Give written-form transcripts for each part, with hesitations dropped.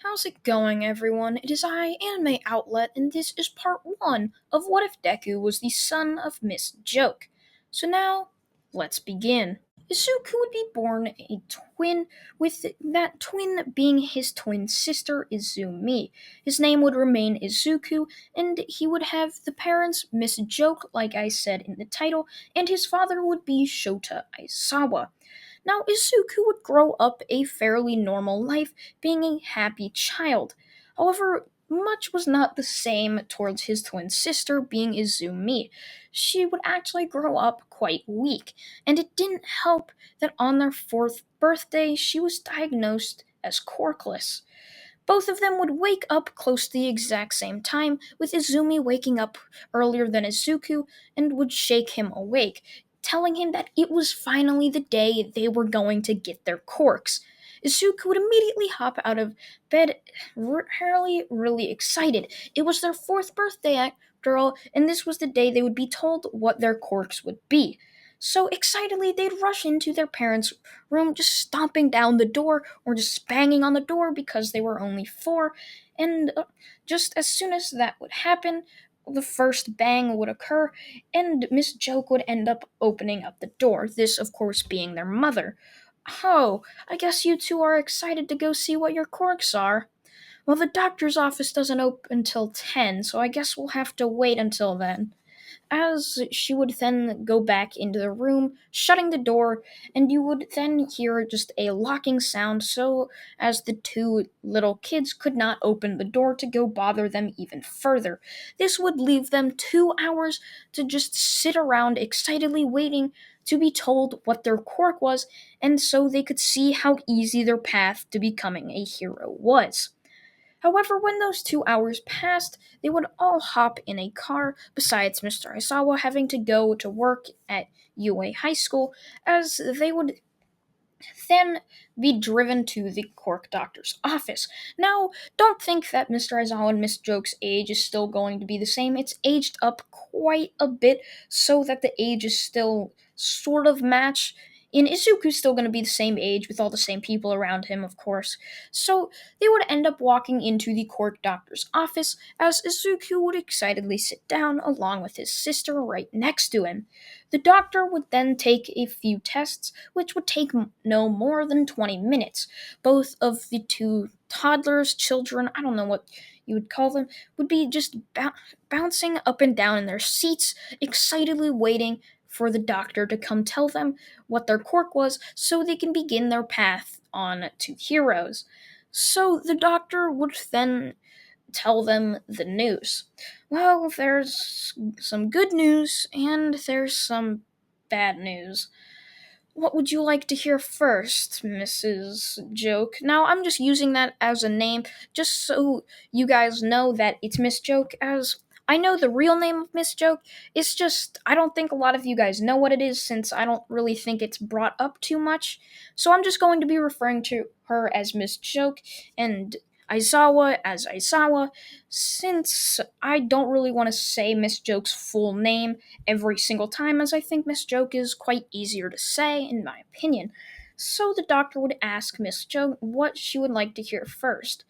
How's it going, everyone? It is I, Anime Outlet, and this is part 1 of What If Deku Was the Son of Ms.Joke. So now, let's begin. Izuku would be born a twin, with that twin being his twin sister, Izumi. His name would remain Izuku, and he would have the parents Ms.Joke, like I said in the title, and his father would be Shota Aizawa. Now, Izuku would grow up a fairly normal life, being a happy child. However, much was not the same towards his twin sister, being Izumi. She would actually grow up quite weak, and it didn't help that on their 4th birthday she was diagnosed as corkless. Both of them would wake up close to the exact same time, with Izumi waking up earlier than Izuku and would shake him awake, telling him that it was finally the day they were going to get their corks. Izuku would immediately hop out of bed, really excited. It was their 4th birthday after all, and this was the day they would be told what their corks would be. So excitedly, they'd rush into their parents' room, just stomping down the door or just banging on the door because they were only 4. And just as soon as that would happen, the first bang would occur, and Ms.Joke would end up opening up the door, this, of course, being their mother. Oh, I guess you two are excited to go see what your corks are. Well, the doctor's office doesn't open until 10, so I guess we'll have to wait until then. As she would then go back into the room, shutting the door, and you would then hear just a locking sound, so as the two little kids could not open the door to go bother them even further. This would leave them 2 hours to just sit around excitedly waiting to be told what their quirk was, and so they could see how easy their path to becoming a hero was. However, when those 2 hours passed, they would all hop in a car, besides Mr. Aizawa having to go to work at UA High School, as they would then be driven to the Quirk doctor's office. Now, don't think that Mr. Aizawa and Miss Joke's age is still going to be the same. It's aged up quite a bit so that the age is still sort of match. And Izuku's still going to be the same age with all the same people around him, of course. So they would end up walking into the Quirk doctor's office as Izuku would excitedly sit down along with his sister right next to him. The doctor would then take a few tests, which would take no more than 20 minutes. Both of the two toddlers, children, I don't know what you would call them, would be just bouncing up and down in their seats, excitedly waiting for the doctor to come tell them what their quirk was so they can begin their path on to heroes. So the doctor would then tell them the news. Well, there's some good news and there's some bad news. What would you like to hear first, Mrs. Joke? Now, I'm just using that as a name just so you guys know that it's Miss Joke, as I know the real name of Miss Joke. It's just, I don't think a lot of you guys know what it is since I don't really think it's brought up too much. So I'm just going to be referring to her as Miss Joke and Aizawa as Aizawa, since I don't really want to say Miss Joke's full name every single time, as I think Miss Joke is quite easier to say, in my opinion. So the doctor would ask Miss Joke what she would like to hear first,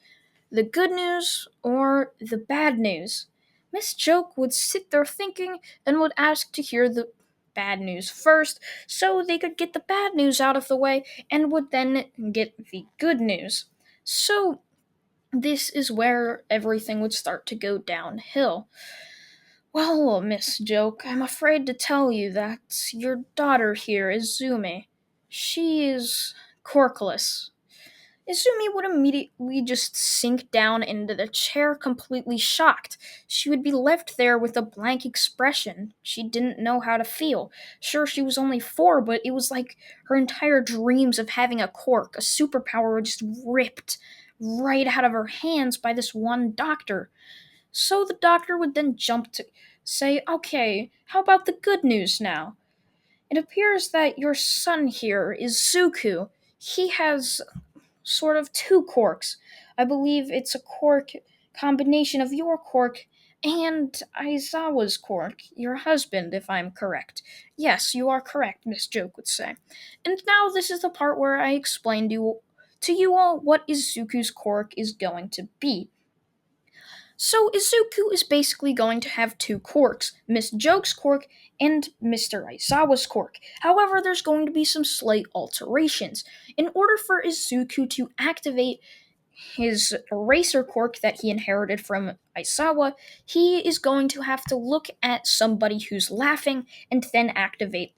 the good news or the bad news. Miss Joke would sit there thinking and would ask to hear the bad news first, so they could get the bad news out of the way and would then get the good news. So this is where everything would start to go downhill. Well, Miss Joke, I'm afraid to tell you that your daughter here, Izumi, she is corkless. Izumi would immediately just sink down into the chair, completely shocked. She would be left there with a blank expression. She didn't know how to feel. Sure, she was only 4, but it was like her entire dreams of having a quirk, a superpower, were just ripped right out of her hands by this one doctor. So the doctor would then jump to say, okay, how about the good news now? It appears that your son here, Izuku, he has sort of 2 quirks. I believe it's a quirk combination of your quirk and Aizawa's quirk, your husband, if I'm correct. Yes, you are correct, Miss Joke would say. And now this is the part where I explained to you all what Izuku's quirk is going to be. So Izuku is basically going to have two quirks, Ms.Joke's quirk and Mr.Aizawa's quirk. However, there's going to be some slight alterations. In order for Izuku to activate his eraser quirk that he inherited from Aizawa, he is going to have to look at somebody who's laughing and then activate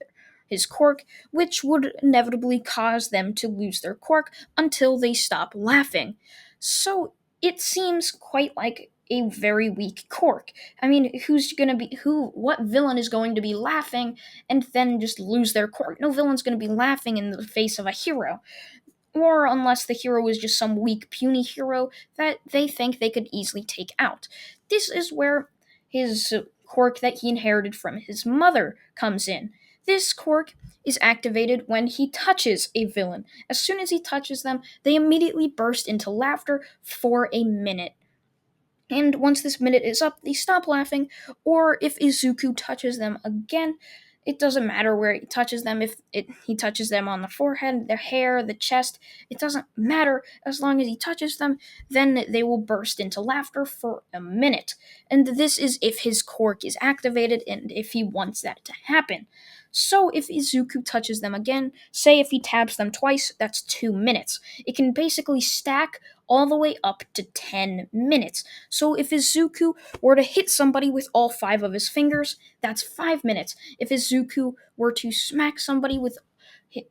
his quirk, which would inevitably cause them to lose their quirk until they stop laughing. So it seems quite like a very weak quirk. I mean, what villain is going to be laughing and then just lose their quirk? No villain's going to be laughing in the face of a hero, or unless the hero is just some weak, puny hero that they think they could easily take out. This is where his quirk that he inherited from his mother comes in. This quirk is activated when he touches a villain. As soon as he touches them, they immediately burst into laughter for a minute. And once this minute is up, they stop laughing, or if Izuku touches them again, it doesn't matter where he touches them. He touches them on the forehead, their hair, the chest, it doesn't matter. As long as he touches them, then they will burst into laughter for a minute. And this is if his quirk is activated and if he wants that to happen. So if Izuku touches them again, say if he taps them twice, that's 2 minutes. It can basically stack all the way up to 10 minutes. So if Izuku were to hit somebody with all 5 of his fingers, that's 5 minutes. If Izuku were to smack somebody with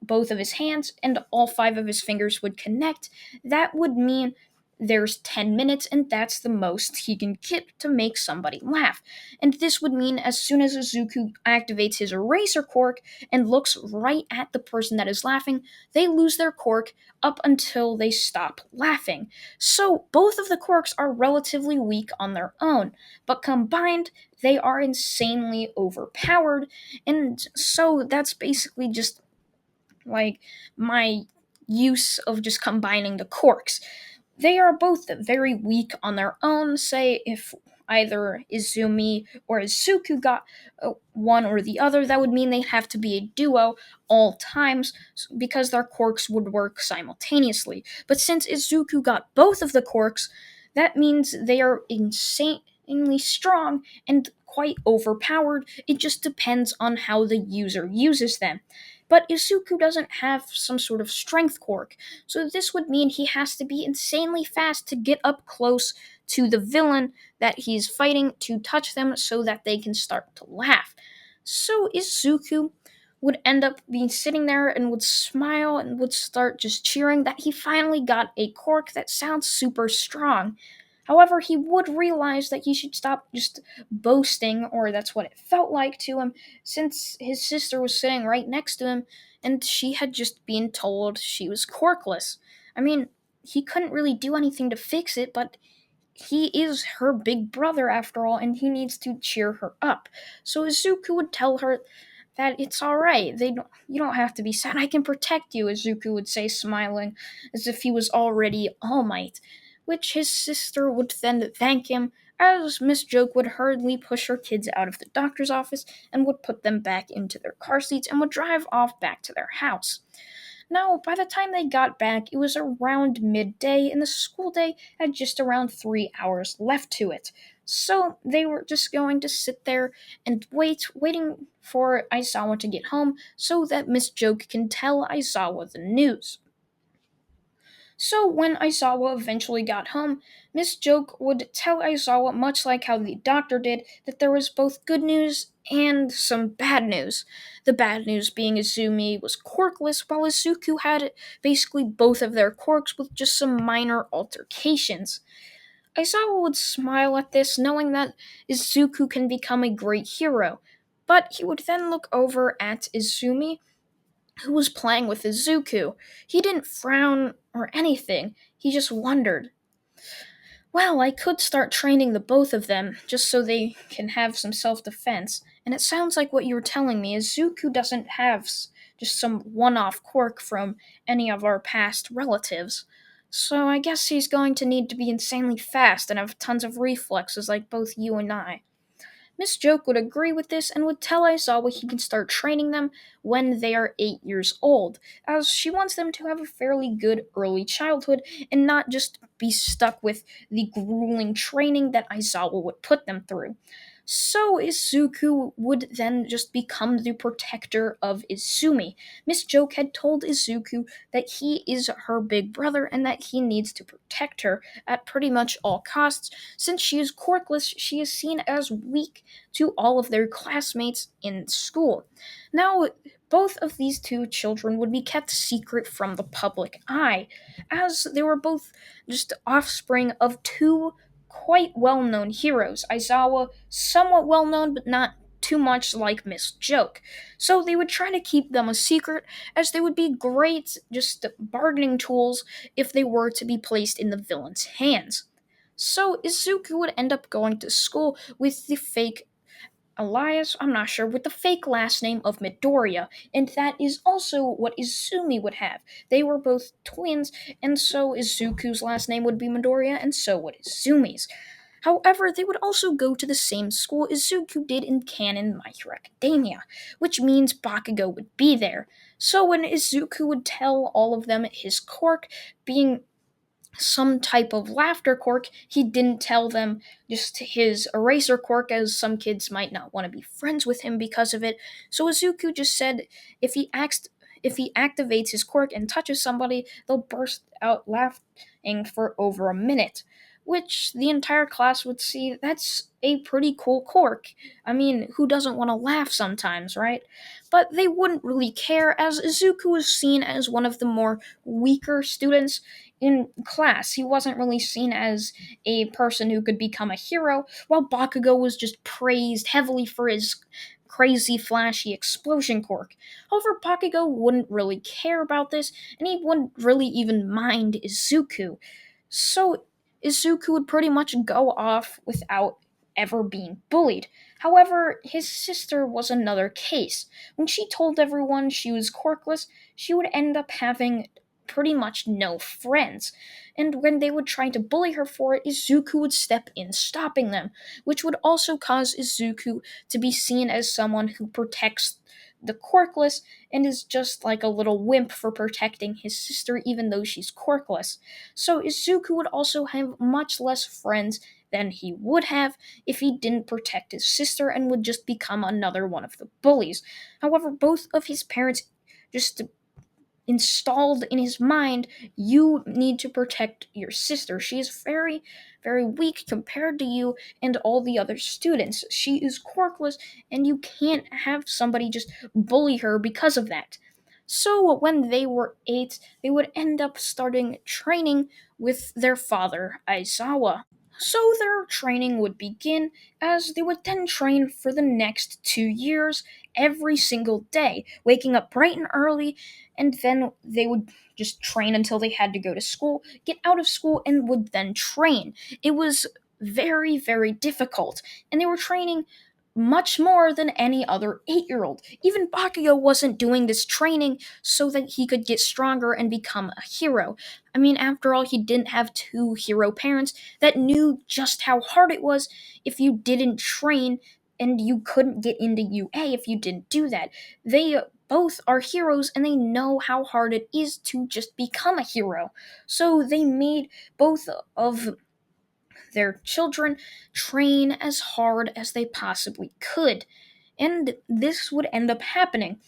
both of his hands and all 5 of his fingers would connect, that would mean there's 10 minutes, and that's the most he can get to make somebody laugh. And this would mean as soon as Izuku activates his eraser quirk and looks right at the person that is laughing, they lose their quirk up until they stop laughing. So both of the quirks are relatively weak on their own, but combined, they are insanely overpowered, and so that's basically just like my use of just combining the quirks. They are both very weak on their own. Say if either Izumi or Izuku got one or the other, that would mean they have to be a duo all times because their quirks would work simultaneously. But since Izuku got both of the quirks, that means they are insanely strong and quite overpowered. It just depends on how the user uses them. But Izuku doesn't have some sort of strength quirk, so this would mean he has to be insanely fast to get up close to the villain that he's fighting to touch them so that they can start to laugh. So Izuku would end up being sitting there and would smile and would start just cheering that he finally got a quirk that sounds super strong. However, he would realize that he should stop just boasting, or that's what it felt like to him, since his sister was sitting right next to him and she had just been told she was quirkless. I mean, he couldn't really do anything to fix it, but he is her big brother after all, and he needs to cheer her up. So Izuku would tell her that it's all right. You don't have to be sad. I can protect you, Izuku would say, smiling as if he was already All Might, which his sister would then thank him as Ms.Joke would hurriedly push her kids out of the doctor's office and would put them back into their car seats and would drive off back to their house. Now, by the time they got back, it was around midday, and the school day had just around 3 hours left to it. So they were just going to sit there and waiting for Aizawa to get home so that Miss Joke can tell Aizawa the news. So when Aizawa eventually got home, Miss Joke would tell Aizawa, much like how the doctor did, that there was both good news and some bad news. The bad news being Izumi was quirkless, while Izuku had basically both of their quirks with just some minor altercations. Aizawa would smile at this, knowing that Izuku can become a great hero, but he would then look over at Izumi, who was playing with Izuku. He didn't frown or anything, he just wondered. Well, I could start training the both of them, just so they can have some self-defense, and it sounds like what you're telling me is Izuku doesn't have just some one-off quirk from any of our past relatives. So I guess he's going to need to be insanely fast and have tons of reflexes like both you and I. Ms.Joke would agree with this and would tell Aizawa he can start training them when they are 8 years old, as she wants them to have a fairly good early childhood and not just be stuck with the grueling training that Aizawa would put them through. So Izuku would then just become the protector of Izumi. Ms.Joke had told Izuku that he is her big brother and that he needs to protect her at pretty much all costs. Since she is quirkless, she is seen as weak to all of their classmates in school. Now, both of these two children would be kept secret from the public eye, as they were both just offspring of two quite well known heroes. Aizawa, somewhat well known, but not too much like Ms.Joke. So they would try to keep them a secret, as they would be great just bargaining tools if they were to be placed in the villain's hands. So Izuku would end up going to school with the fake Elias, I'm not sure, with the fake last name of Midoriya, and that is also what Izumi would have. They were both twins, and so Izuku's last name would be Midoriya, and so would Izumi's. However, they would also go to the same school Izuku did in canon My Hero Academia, which means Bakugo would be there. So when Izuku would tell all of them his quirk, being some type of laughter quirk, he didn't tell them just his eraser quirk, as some kids might not want to be friends with him because of it. So Izuku just said if he activates his quirk and touches somebody, they'll burst out laughing for over a minute. Which the entire class would see that's a pretty cool quirk. I mean, who doesn't want to laugh sometimes, right? But they wouldn't really care, as Izuku was seen as one of the more weaker students in class. He wasn't really seen as a person who could become a hero, while Bakugo was just praised heavily for his crazy flashy explosion quirk. However, Bakugo wouldn't really care about this, and he wouldn't really even mind Izuku. So Izuku would pretty much go off without ever being bullied. However, his sister was another case. When she told everyone she was quirkless, she would end up having pretty much no friends. And when they would try to bully her for it, Izuku would step in, stopping them, which would also cause Izuku to be seen as someone who protects the quirkless and is just like a little wimp for protecting his sister, even though she's quirkless. So Izuku would also have much less friends than he would have if he didn't protect his sister and would just become another one of the bullies. However, both of his parents just installed in his mind, you need to protect your sister. She is very, very weak compared to you and all the other students. She is quirkless, and you can't have somebody just bully her because of that. So when they were 8, they would end up starting training with their father, Aizawa. So their training would begin, as they would then train for the next 2 years every single day, waking up bright and early, and then they would just train until they had to go to school, get out of school, and would then train. It was very, very difficult, and they were training much more than any other 8-year-old. Even Bakugo wasn't doing this training so that he could get stronger and become a hero. I mean, after all, he didn't have two hero parents that knew just how hard it was if you didn't train, and you couldn't get into UA if you didn't do that. They both are heroes, and they know how hard it is to just become a hero. So they made both of their children train as hard as they possibly could. And this would end up happening.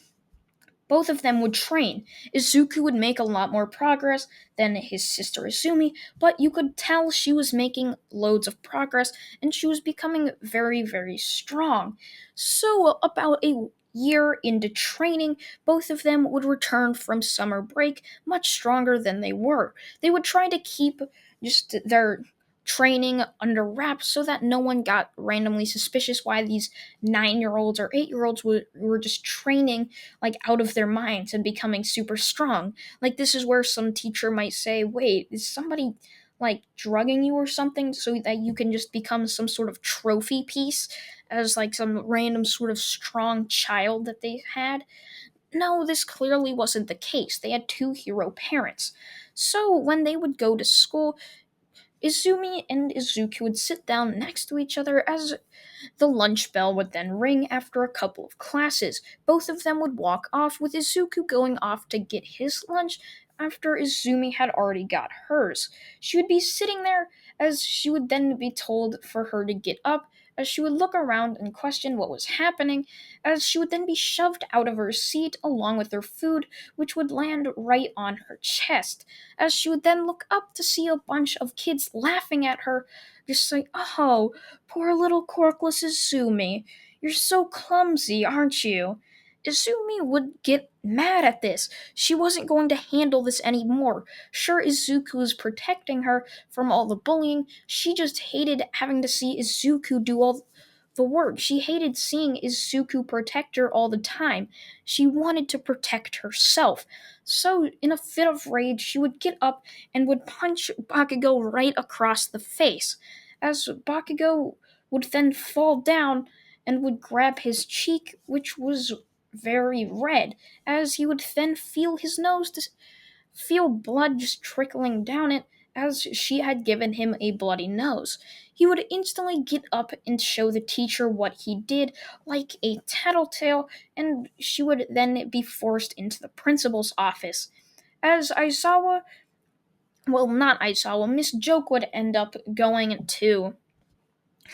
Both of them would train. Izuku would make a lot more progress than his sister Izumi, but you could tell she was making loads of progress and she was becoming very, very strong. So, about a year into training, both of them would return from summer break much stronger than they were. They would try to keep just their training under wraps so that no one got randomly suspicious why these 9-year-olds or 8-year-olds were just training like out of their minds and becoming super strong. Like, this is where some teacher might say, wait, is somebody like drugging you or something so that you can just become some sort of trophy piece as like some random sort of strong child that they had? No, this clearly wasn't the case. They had two hero parents. So when they would go to school, Izumi and Izuku would sit down next to each other as the lunch bell would then ring after a couple of classes. Both of them would walk off, with Izuku going off to get his lunch after Izumi had already got hers. She would be sitting there as she would then be told for her to get up, as she would look around and question what was happening, as she would then be shoved out of her seat along with her food, which would land right on her chest, as she would then look up to see a bunch of kids laughing at her, just like, oh, poor little corkless Izumi. You're so clumsy, aren't you? Izumi would get mad at this. She wasn't going to handle this anymore. Sure, Izuku was protecting her from all the bullying. She just hated having to see Izuku do all the work. She hated seeing Izuku protect her all the time. She wanted to protect herself. So, in a fit of rage, she would get up and would punch Bakugo right across the face. As Bakugo would then fall down and would grab his cheek, which was very red, as he would then feel his nose to feel blood just trickling down it, as she had given him a bloody nose. He would instantly get up and show the teacher what he did, like a tattletale, and she would then be forced into the principal's office. As Aizawa, well, not Aizawa, Ms.Joke would end up going to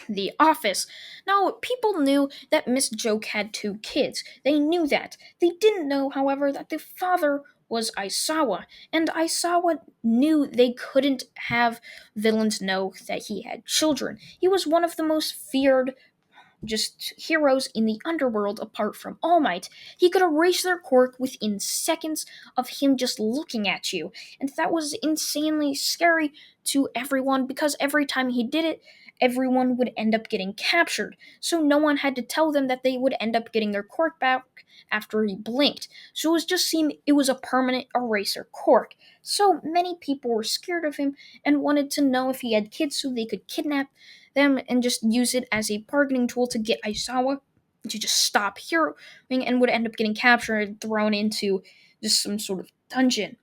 the office. Now, people knew that Ms.Joke had two kids. They knew that. They didn't know, however, that the father was Aizawa, and Aizawa knew they couldn't have villains know that he had children. He was one of the most feared just heroes in the underworld apart from All Might. He could erase their quirk within seconds of him just looking at you, and that was insanely scary to everyone because every time he did it, everyone would end up getting captured. So no one had to tell them that they would end up getting their quirk back after he blinked. So it was just seemed it was a permanent eraser quirk. So many people were scared of him and wanted to know if he had kids so they could kidnap them and just use it as a bargaining tool to get Aizawa to just stop heroing and would end up getting captured and thrown into just some sort of dungeon.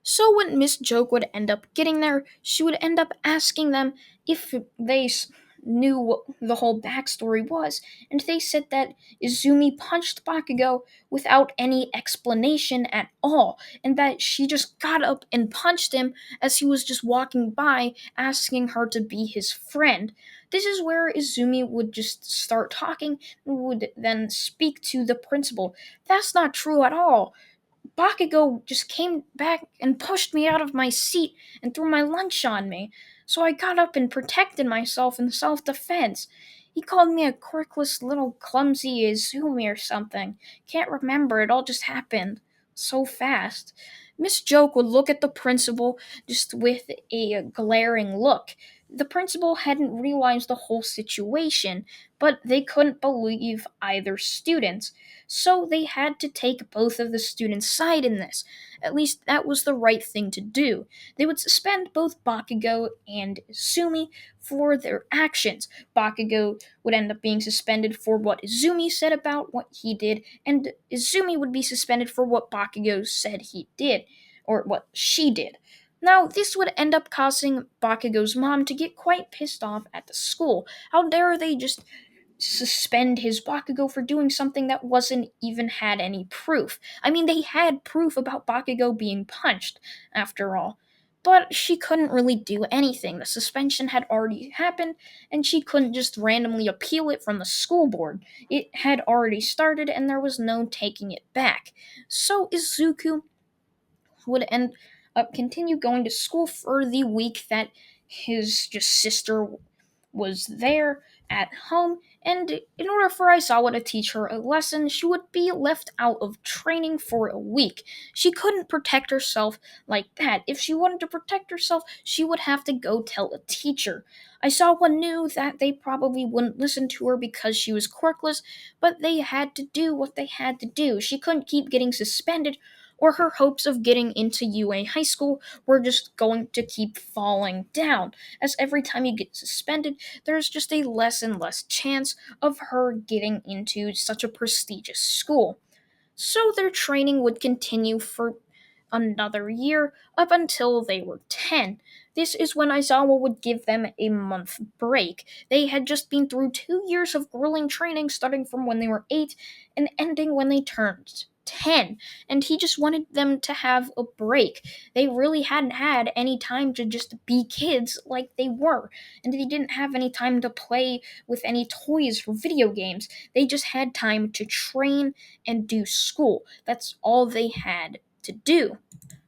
So when Ms.Joke would end up getting there, she would end up asking them if they knew what the whole backstory was, and they said that Izumi punched Bakugo without any explanation at all, and that she just got up and punched him as he was just walking by, asking her to be his friend. This is where Izumi would just start talking and would then speak to the principal. That's not true at all. Bakugo just came back and pushed me out of my seat and threw my lunch on me. So I got up and protected myself in self defense. He called me a quirkless little clumsy Izumi or something. Can't remember, it all just happened so fast. Ms.Joke would look at the principal just with a glaring look. The principal hadn't realized the whole situation, but they couldn't believe either student, so they had to take both of the students' side in this. At least that was the right thing to do. They would suspend both Bakugo and Izumi for their actions. Bakugo would end up being suspended for what Izumi said about what he did, and Izumi would be suspended for what Bakugo said he did, or what she did. Now, this would end up causing Bakugo's mom to get quite pissed off at the school. How dare they just suspend his Bakugo for doing something that wasn't even had any proof. I mean, they had proof about Bakugo being punched, after all. But she couldn't really do anything. The suspension had already happened, and she couldn't just randomly appeal it from the school board. It had already started, and there was no taking it back. So Izuku would end up continue going to school for the week that his just sister was there at home, and in order for Aizawa to teach her a lesson, she would be left out of training for a week. She couldn't protect herself like that. If she wanted to protect herself, she would have to go tell a teacher. Aizawa knew that they probably wouldn't listen to her because she was quirkless, but they had to do what they had to do. She couldn't keep getting suspended, or her hopes of getting into UA high school were just going to keep falling down, as every time you get suspended, there's just a less and less chance of her getting into such a prestigious school. So their training would continue for another year up until they were 10. This is when Aizawa would give them a month break. They had just been through 2 years of grueling training, starting from when they were 8 and ending when they turned 10. And he just wanted them to have a break. They really hadn't had any time to just be kids like they were. And they didn't have any time to play with any toys for video games. They just had time to train and do school. That's all they had to do.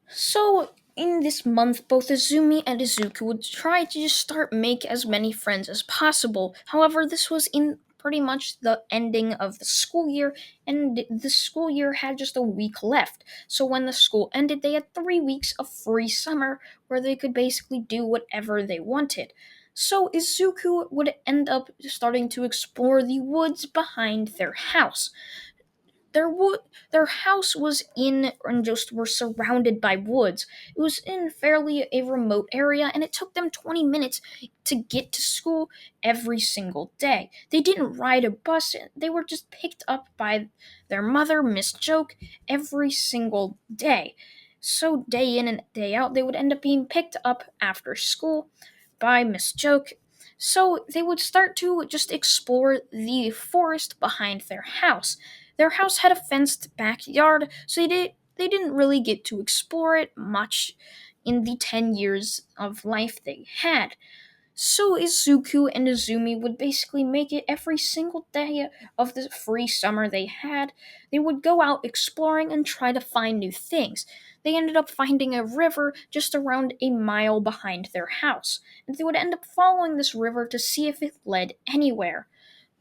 So, in this month, both Izumi and Izuku would try to just start make as many friends as possible. However, this was in pretty much the ending of the school year, and the school year had just a week left. So when the school ended, they had 3 weeks of free summer where they could basically do whatever they wanted. So Izuku would end up starting to explore the woods behind their house. their wood their house was in and just were surrounded by woods. It was in fairly a remote area, and it took them 20 minutes to get to school every single day. They didn't ride a bus, they were just picked up by their mother, Ms.Joke, every single day. So day in and day out, they would end up being picked up after school by Ms.Joke. So they would start to just explore the forest behind their house. Their house had a fenced backyard, so they didn't really get to explore it much in the 10 years of life they had. So Izuku and Izumi would basically make it every single day of the free summer they had. They would go out exploring and try to find new things. They ended up finding a river just around a mile behind their house, and they would end up following this river to see if it led anywhere.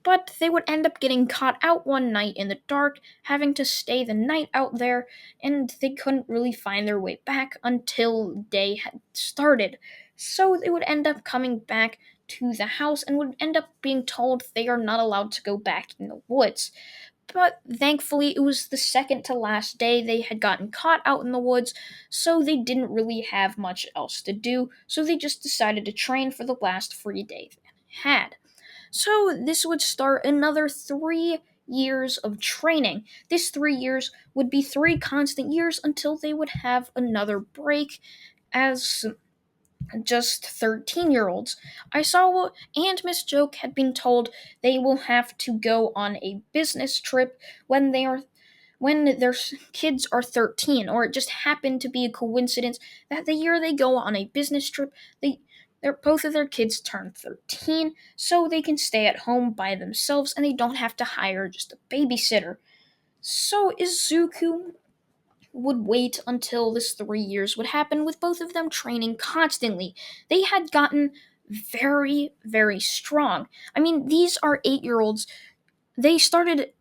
But they would end up getting caught out one night in the dark, having to stay the night out there, and they couldn't really find their way back until day had started. So they would end up coming back to the house and would end up being told they are not allowed to go back in the woods. But thankfully, it was the second to last day they had gotten caught out in the woods, so they didn't really have much else to do, so they just decided to train for the last free day they had. So this would start another 3 years of training. This 3 years would be 3 constant years until they would have another break as just 13-year-olds. Aisawa and Ms.Joke had been told they will have to go on a business trip when their kids are 13, or it just happened to be a coincidence that the year they go on a business trip, both of their kids turn 13, so they can stay at home by themselves and they don't have to hire just a babysitter. So Izuku would wait until this 3 years would happen, with both of them training constantly. They had gotten very, very strong. I mean, these are 8-year-olds. They started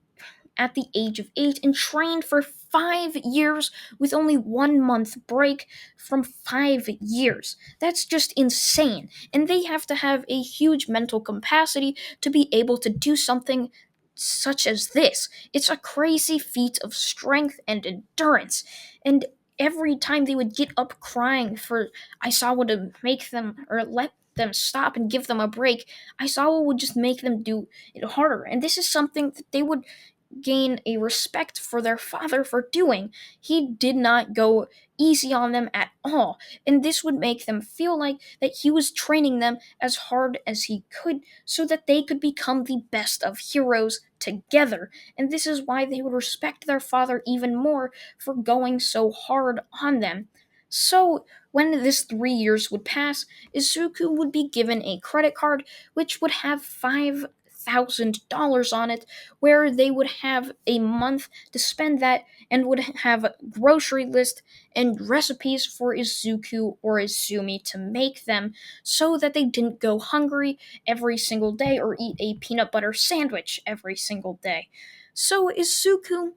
at the age of 8 and trained for 5 years with only 1 month break from 5 years. That's just insane. And they have to have a huge mental capacity to be able to do something such as this. It's a crazy feat of strength and endurance. And every time they would get up crying for Aisawa to make them or let them stop and give them a break, Aisawa would just make them do it harder. And this is something that they would gain a respect for their father for doing. He did not go easy on them at all, and this would make them feel like that he was training them as hard as he could so that they could become the best of heroes together. And this is why they would respect their father even more for going so hard on them. So, when this 3 years would pass, Izuku would be given a credit card which would have $5,000 on it, where they would have a month to spend that and would have a grocery list and recipes for Izuku or Izumi to make them so that they didn't go hungry every single day or eat a peanut butter sandwich every single day. So Izuku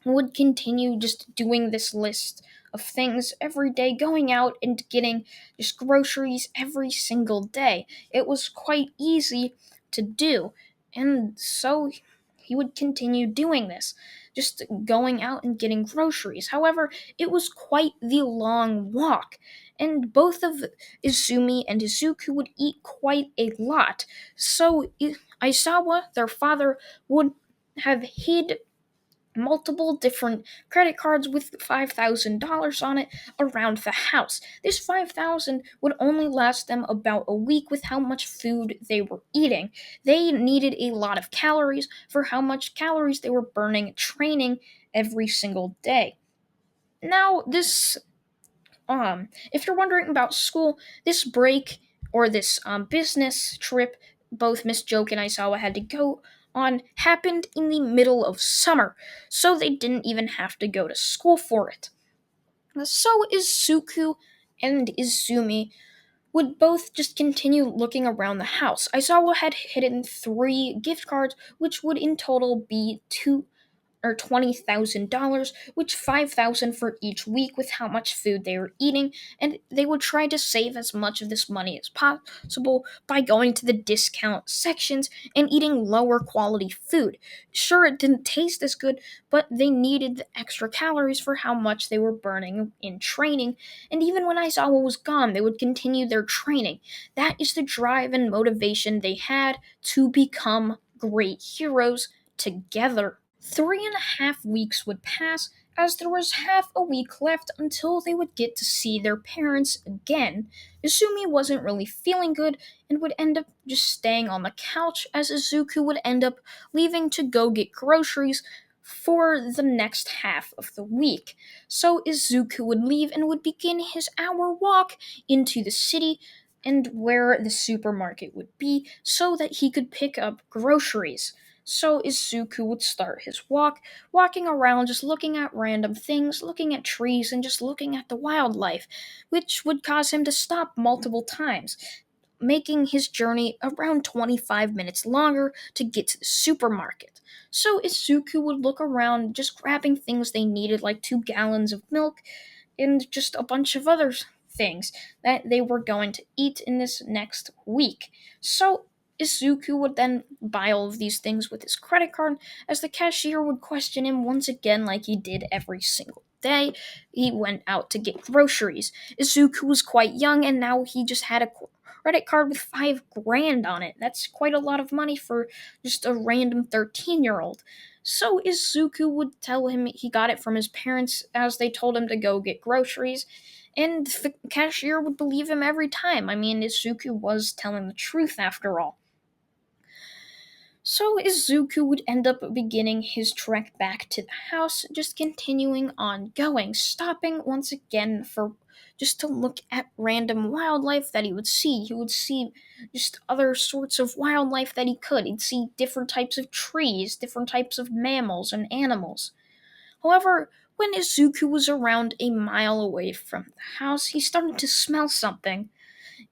would continue just doing this list of things every day, going out and getting just groceries every single day. It was quite easy to do, and so he would continue doing this, just going out and getting groceries. However, it was quite the long walk, and both of Izumi and Izuku would eat quite a lot. So Aisawa, their father, would have hid multiple different credit cards with $5,000 on it around the house. This 5,000 would only last them about a week with how much food they were eating. They needed a lot of calories for how much calories they were burning training every single day. Now, if you're wondering about school, this break or this business trip both Ms.Joke and Aizawa had to go on happened in the middle of summer, so they didn't even have to go to school for it. So Izuku and Izumi would both just continue looking around the house. Aizawa had hidden 3 gift cards, which would in total be two or $20,000, which 5,000 for each week with how much food they were eating, and they would try to save as much of this money as possible by going to the discount sections and eating lower quality food. Sure, it didn't taste as good, but they needed the extra calories for how much they were burning in training, and even when Aizawa was gone, they would continue their training. That is the drive and motivation they had to become great heroes together. 3.5 weeks would pass as there was half a week left until they would get to see their parents again. Izumi wasn't really feeling good and would end up just staying on the couch as Izuku would end up leaving to go get groceries for the next half of the week. So Izuku would leave and would begin his hour walk into the city and where the supermarket would be so that he could pick up groceries. So Izuku would start his walk, walking around just looking at random things, looking at trees, and just looking at the wildlife, which would cause him to stop multiple times, making his journey around 25 minutes longer to get to the supermarket. So Izuku would look around, just grabbing things they needed, like 2 gallons of milk and just a bunch of other things that they were going to eat in this next week. So Izuku would then buy all of these things with his credit card, as the cashier would question him once again, like he did every single day. He went out to get groceries. Izuku was quite young, and now he just had a credit card with 5 grand on it. That's quite a lot of money for just a random 13-year-old. So Izuku would tell him he got it from his parents as they told him to go get groceries, and the cashier would believe him every time. I mean, Izuku was telling the truth after all. So Izuku would end up beginning his trek back to the house, just continuing on going, stopping once again for just to look at random wildlife that he would see. He would see just other sorts of wildlife that he could. He'd see different types of trees, different types of mammals and animals. However, when Izuku was around a mile away from the house, he started to smell something.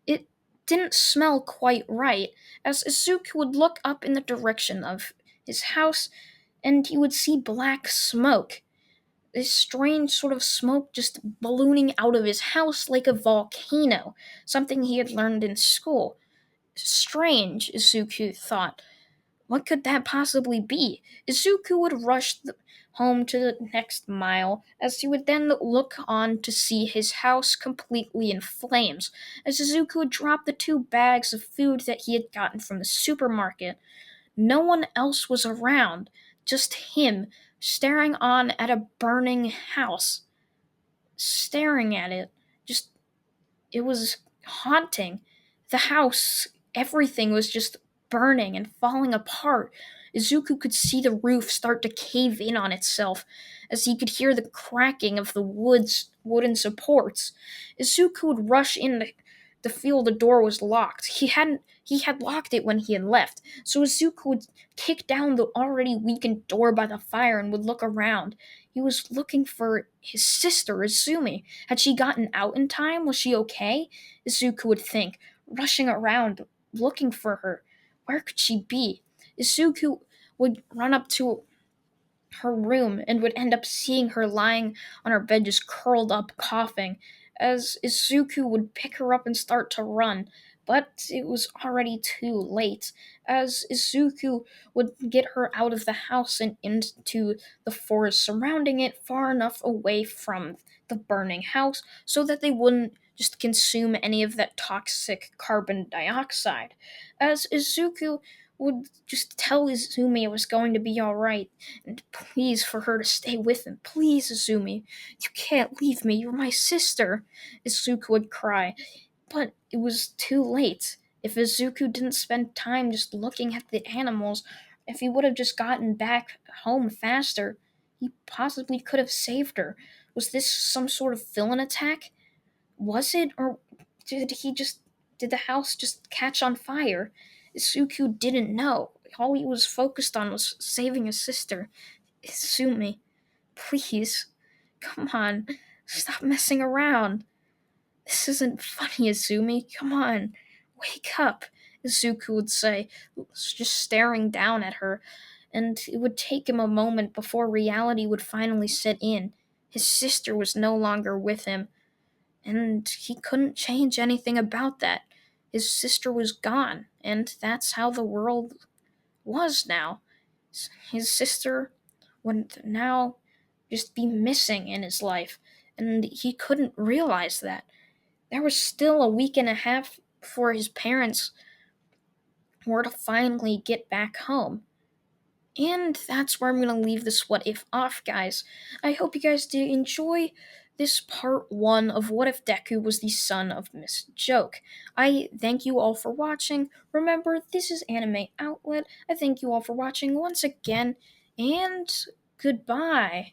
It didn't smell quite right, as Izuku would look up in the direction of his house and he would see black smoke. This strange sort of smoke just ballooning out of his house like a volcano, something he had learned in school. Strange, Izuku thought. What could that possibly be? Izuku would rush home to the next mile, as he would then look on to see his house completely in flames, as Izuku would drop the 2 bags of food that he had gotten from the supermarket. No one else was around, just him, staring on at a burning house. Staring at it. Just it was haunting. The house, everything was just burning and falling apart. Izuku could see the roof start to cave in on itself as he could hear the cracking of the wooden supports. Izuku would rush in to feel the door was locked. He had locked it when he had left. So Izuku would kick down the already weakened door by the fire and would look around. He was looking for his sister, Izumi. Had she gotten out in time? Was she okay? Izuku would think, rushing around, looking for her. Where could she be? Izuku would run up to her room and would end up seeing her lying on her bed, just curled up, coughing, as Izuku would pick her up and start to run. But it was already too late, as Izuku would get her out of the house and into the forest surrounding it, far enough away from the burning house so that they wouldn't just consume any of that toxic carbon dioxide, as Izuku would just tell Izumi it was going to be alright, and please for her to stay with him. Please, Izumi, you can't leave me, you're my sister, Izuku would cry. But it was too late. If Izuku didn't spend time just looking at the animals, if he would have just gotten back home faster, he possibly could have saved her. Was this some sort of villain attack? Was it, or did the house just catch on fire? Izuku didn't know. All he was focused on was saving his sister. Izumi, please, come on, stop messing around. This isn't funny, Izumi. Come on, wake up, Izuku would say, just staring down at her, and it would take him a moment before reality would finally set in. His sister was no longer with him, and he couldn't change anything about that. His sister was gone, and that's how the world was now. His sister would now just be missing in his life, and he couldn't realize that. There was still a week and a half before his parents were to finally get back home. And that's where I'm going to leave this what if off, guys. I hope you guys did enjoy this part one of What If Deku Was the Son of Ms.Joke. I thank you all for watching. Remember, this is Anime Outlet. I thank you all for watching once again, and goodbye.